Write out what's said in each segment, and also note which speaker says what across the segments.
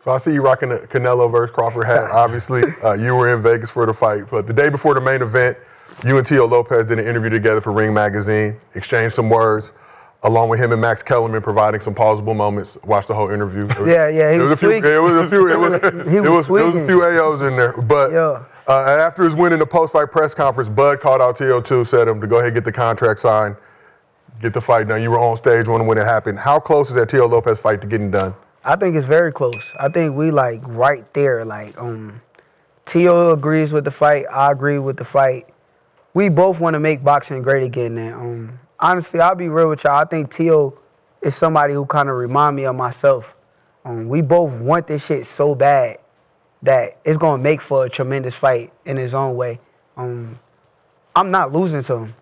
Speaker 1: So I see you rocking the Canelo versus Crawford hat. Obviously, you were in Vegas for the fight, but the day before the main event, you and Tio Lopez did an interview together for Ring Magazine, exchanged some words, along with him and Max Kellerman providing some pausable moments. Watched the whole interview.
Speaker 2: He was tweaking.
Speaker 1: It was a few AOs in there. But after his win in the post-fight press conference, Bud called out Tio too, said him to go ahead and get the contract signed, get the fight done. You were on stage when it happened. How close is that Tio Lopez fight to getting done?
Speaker 2: I think it's very close. I think we like right there. Like Tio agrees with the fight. I agree with the fight. We both want to make boxing great again. And honestly, I'll be real with y'all. I think Tio is somebody who kind of remind me of myself. We both want this shit so bad that it's gonna make for a tremendous fight in his own way. I'm not losing to him,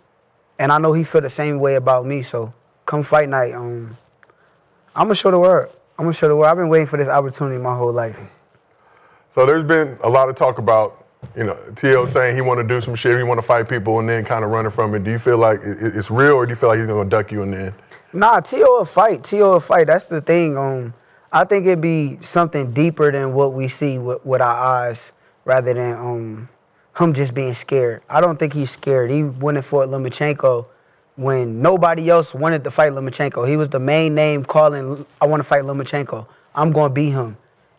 Speaker 2: and I know he feel the same way about me. So come fight night, I'm gonna show the world. I've been waiting for this opportunity my whole life.
Speaker 1: So there's been a lot of talk about, Tio saying he want to do some shit, he want to fight people, and then kind of running from it. Do you feel like it's real, or do you feel like he's going to duck you in the end?
Speaker 2: Nah, Tio will fight. That's the thing. I think it'd be something deeper than what we see with our eyes, rather than him just being scared. I don't think he's scared. He went and fought Lomachenko when nobody else wanted to fight Lomachenko. He was the main name calling, I want to fight Lomachenko. I'm going to beat him.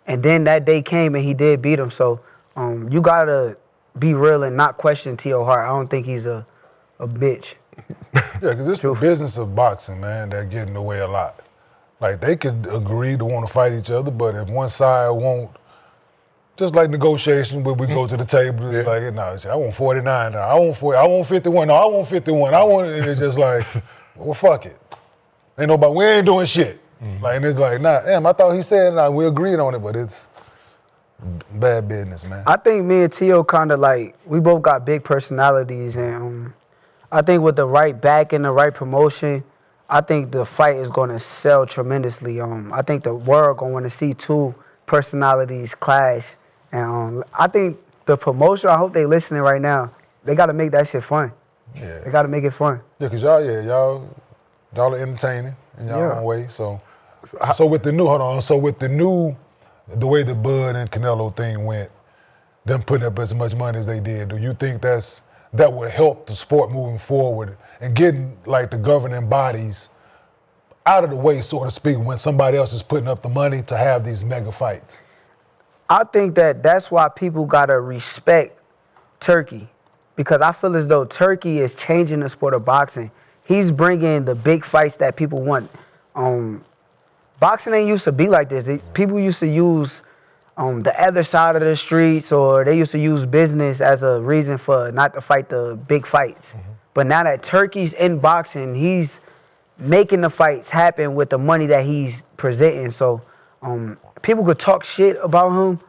Speaker 2: And then that day came and he did beat him. So you got to be real and not question Tio Hart. I don't think he's a bitch.
Speaker 3: Yeah, because it's the business of boxing, man, that get in the way a lot. Like, they could agree to want to fight each other, but if one side won't, just like negotiation where we go to the table, like, no, I want 49 now. I want 51. No, I want 51. And it's just like, well, fuck it. Ain't nobody, we ain't doing shit. Like, and it's like, nah, damn, I thought he said, nah, we agreed on it, but it's bad business, man.
Speaker 2: I think me and Tio kind of like, we both got big personalities, and I think with the right back and the right promotion, I think the fight is going to sell tremendously. I think the world going to want to see two personalities clash. And I think the promotion, I hope they listening right now, they got to make that shit fun.
Speaker 3: Yeah.
Speaker 2: They got to make it fun.
Speaker 3: Yeah, because y'all are entertaining in y'all own way. So with the way the Bud and Canelo thing went, them putting up as much money as they did, do you think that would help the sport moving forward and getting like the governing bodies out of the way, so to speak, when somebody else is putting up the money to have these mega fights?
Speaker 2: I think that's why people gotta respect Turkey, because I feel as though Turkey is changing the sport of boxing. He's bringing the big fights that people want. Boxing ain't used to be like this. People used to use the other side of the streets, or they used to use business as a reason for not to fight the big fights. But now that Turkey's in boxing, he's making the fights happen with the money that he's presenting. So people could talk shit about him,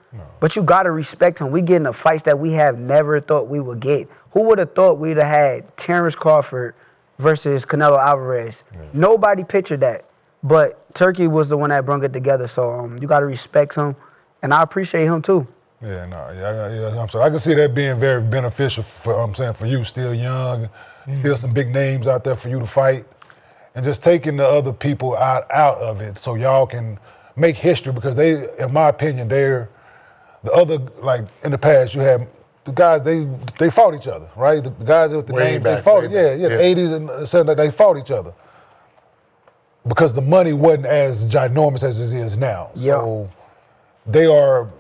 Speaker 2: but you gotta respect him. We getting the fights that we have never thought we would get. Who would have thought we'd have had Terrence Crawford versus Canelo Alvarez? Nobody pictured that, but Turkey was the one that brought it together. So you gotta respect him, and I appreciate him too.
Speaker 3: I'm sorry. I can see that being very beneficial for you, still young, still some big names out there for you to fight, and just taking the other people out of it so y'all can make history, because they, in my opinion, they're the other, like in the past, you had the guys, they fought each other, right? The guys with the names, they fought, the 80s and 70s, they fought each other. Because the money wasn't as ginormous as it is now. So they are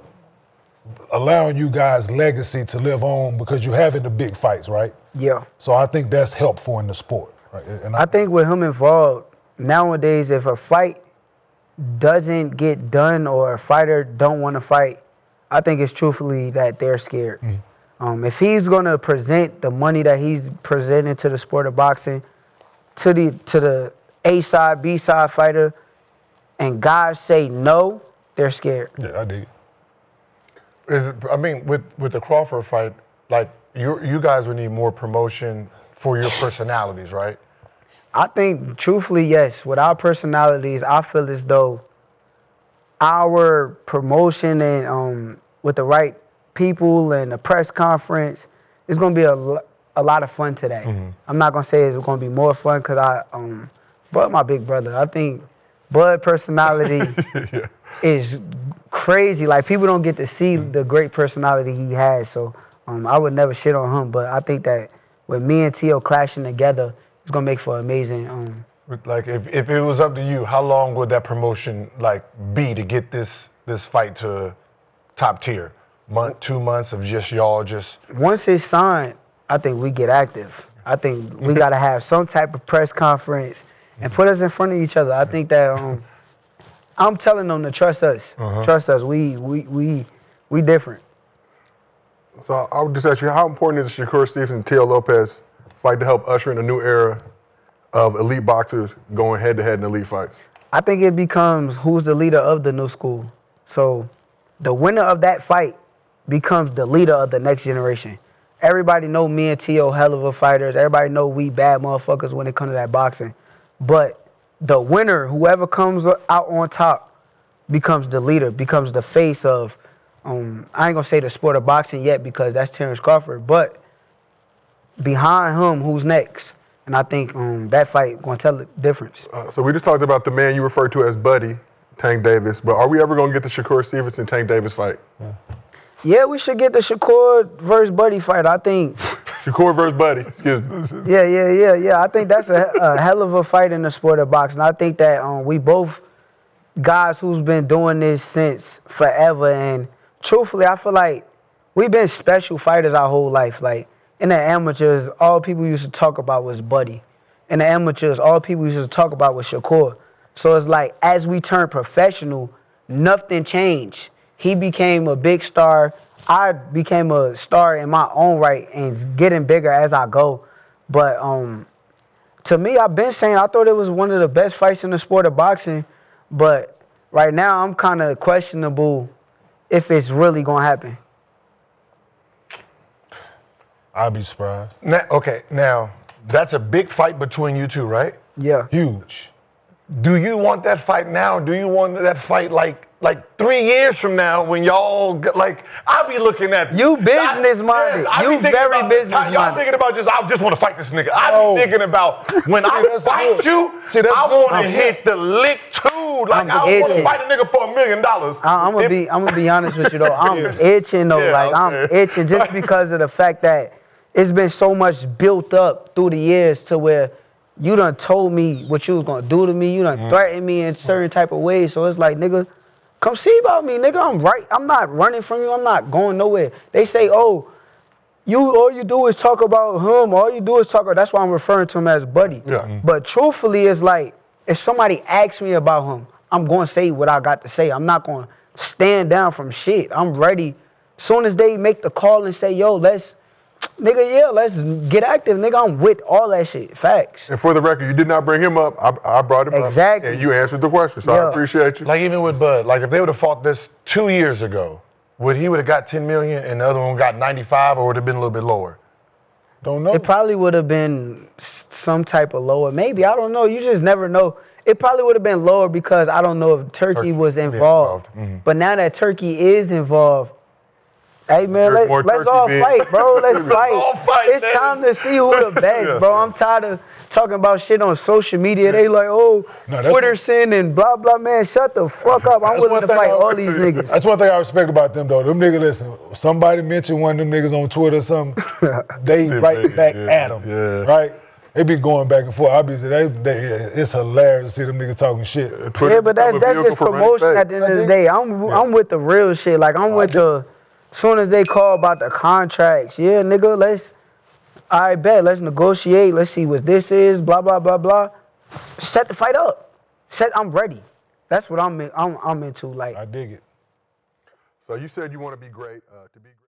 Speaker 3: allowing you guys' legacy to live on because you're having the big fights, right?
Speaker 2: Yeah.
Speaker 3: So I think that's helpful in the sport, right? And
Speaker 2: I think with him involved, nowadays, if a fight doesn't get done or a fighter don't want to fight, I think it's truthfully that they're scared. If he's gonna present the money that he's presenting to the sport of boxing, to the A side, B side fighter, and guys say no, they're scared.
Speaker 3: Yeah, I dig
Speaker 4: it. With the Crawford fight, like you guys would need more promotion for your personalities, right?
Speaker 2: I think, truthfully, yes. With our personalities, I feel as though our promotion and with the right people and the press conference, it's going to be a lot of fun today. I'm not going to say it's going to be more fun because Bud my big brother. I think Bud personality is crazy. Like, people don't get to see the great personality he has. So I would never shit on him. But I think that with me and Tio clashing together, it's gonna make for amazing.
Speaker 4: Like, if it was up to you, how long would that promotion like be to get this fight to top tier? Month, 2 months of just y'all just.
Speaker 2: Once it's signed, I think we get active. I think we gotta have some type of press conference and put us in front of each other. I think that I'm telling them to trust us. Trust us. We different.
Speaker 1: So I would just ask you, how important is the Shakur Stevenson and Tio Lopez fight to help usher in a new era of elite boxers going head-to-head in elite fights?
Speaker 2: I think it becomes who's the leader of the new school. So the winner of that fight becomes the leader of the next generation. Everybody know me and Tio hell of a fighters. Everybody know we bad motherfuckers when it comes to that boxing. But the winner, whoever comes out on top, becomes the leader, becomes the face of, I ain't gonna say the sport of boxing yet because that's Terrence Crawford, but behind him, who's next? And I think that fight gonna tell the difference.
Speaker 1: So we just talked about the man you referred to as Buddy, Tank Davis, but are we ever gonna get the Shakur Stevenson Tank Davis fight?
Speaker 2: Yeah, we should get the Shakur versus Buddy fight. I think.
Speaker 1: Shakur versus Buddy, excuse me.
Speaker 2: Yeah. I think that's a hell of a fight in the sport of boxing. I think that we both guys who's been doing this since forever, and truthfully, I feel like we've been special fighters our whole life. Like, in the amateurs, all people used to talk about was Buddy. In the amateurs, all people used to talk about was Shakur. So it's like, as we turned professional, nothing changed. He became a big star. I became a star in my own right and getting bigger as I go. But to me, I've been saying I thought it was one of the best fights in the sport of boxing. But right now, I'm kind of questionable if it's really going to happen.
Speaker 3: I'd be surprised.
Speaker 4: Now that's a big fight between you two, right?
Speaker 2: Yeah.
Speaker 3: Huge.
Speaker 4: Do you want that fight now? Do you want that fight like 3 years from now when y'all like? I'll be looking at
Speaker 2: you business minded. You very business minded.
Speaker 4: Y'all thinking about I just want to fight this nigga. I be thinking about when I fight you. I want to hit the lick too. Like, I want to fight a nigga for $1 million.
Speaker 2: I'm gonna be honest with you though. I'm itching though. I'm itching just because of the fact that it's been so much built up through the years to where you done told me what you was gonna do to me. You done threatened me in certain type of ways. So it's like, nigga, come see about me, nigga. I'm right. I'm not running from you. I'm not going nowhere. They say, oh, all you do is talk about him. All you do is talk about. That's why I'm referring to him as Buddy.
Speaker 1: Yeah.
Speaker 2: But truthfully, it's like, if somebody asks me about him, I'm going to say what I got to say. I'm not going to stand down from shit. I'm ready. Soon as they make the call and say, yo, let's get active, nigga. I'm with all that shit. Facts.
Speaker 1: And for the record, you did not bring him up. I brought him up.
Speaker 2: Exactly.
Speaker 1: And you answered the question, so I appreciate you.
Speaker 4: Like, even with Bud, like, if they would have fought this 2 years ago, would he would have got 10 million and the other one got 95, or would it have been a little bit lower?
Speaker 3: Don't know.
Speaker 2: It probably would have been some type of lower. Maybe, I don't know. You just never know. It probably would have been lower because I don't know if Turkey was involved. But now that Turkey is involved, hey, man, let's all fight, bro. Let's fight. It's time to see who the best, bro. I'm tired of talking about shit on social media. They like, Twitter sin and blah, blah, man. Shut the fuck up. I'm willing to fight all these niggas.
Speaker 3: That's one thing I respect about them, though. Them niggas, listen, somebody mentioned one of them niggas on Twitter or something, they right back at them, right? They be going back and forth. It's hilarious to see them niggas talking shit.
Speaker 2: Yeah, but that's just promotion at the end of the day. I'm with the real shit. Like, I'm with the... Soon as they call about the contracts, yeah, nigga, let's negotiate. Let's see what this is, blah, blah, blah, blah. Set the fight up. I'm ready. That's what I'm into. Like,
Speaker 3: I dig it.
Speaker 1: So you said you want to be great. To be great.